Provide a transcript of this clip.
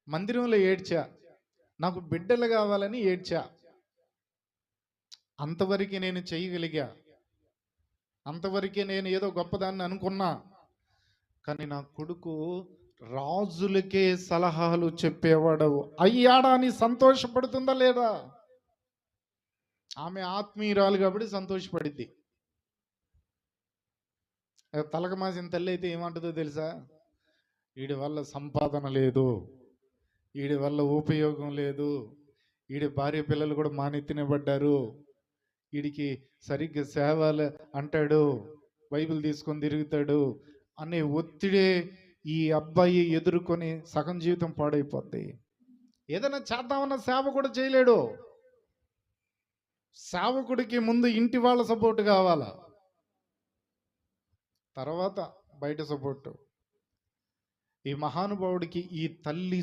మందిరంలో ఏడ్చా, నాకు బిడ్డలు కావాలని ఏడ్చా. అంతవరకు నేను చేయగలిగా, అంతవరకే నేను ఏదో గొప్పదాన్ని అనుకున్నా. కానీ నా కొడుకు రాజులకే సలహాలు చెప్పేవాడు అయ్యాడా అని సంతోషపడుతుందా లేదా? ఆమె ఆత్మీయురాలు కాబట్టి సంతోషపడిద్ది. తలకు మాసిన తల్లి అయితే ఏమంటుందో తెలుసా? వీడి వల్ల సంపాదన లేదు, వీడి వల్ల ఉపయోగం లేదు, వీడి భార్య పిల్లలు కూడా మానెత్తినబడ్డారు, వీడికి సరిగ్గా సేవలు అంటాడు, బైబిల్ తీసుకొని తిరుగుతాడు అనే ఒత్తిడే ఈ అబ్బాయి ఎదుర్కొని సగం జీవితం పాడైపోద్ది. ఏదైనా చేద్దామన్న సేవ కూడా చేయలేడు. సేవకుడికి ముందు ఇంటి వాళ్ళ సపోర్ట్ కావాలా, తర్వాత బయట సపోర్టు. ఈ మహానుభావుడికి ఈ తల్లి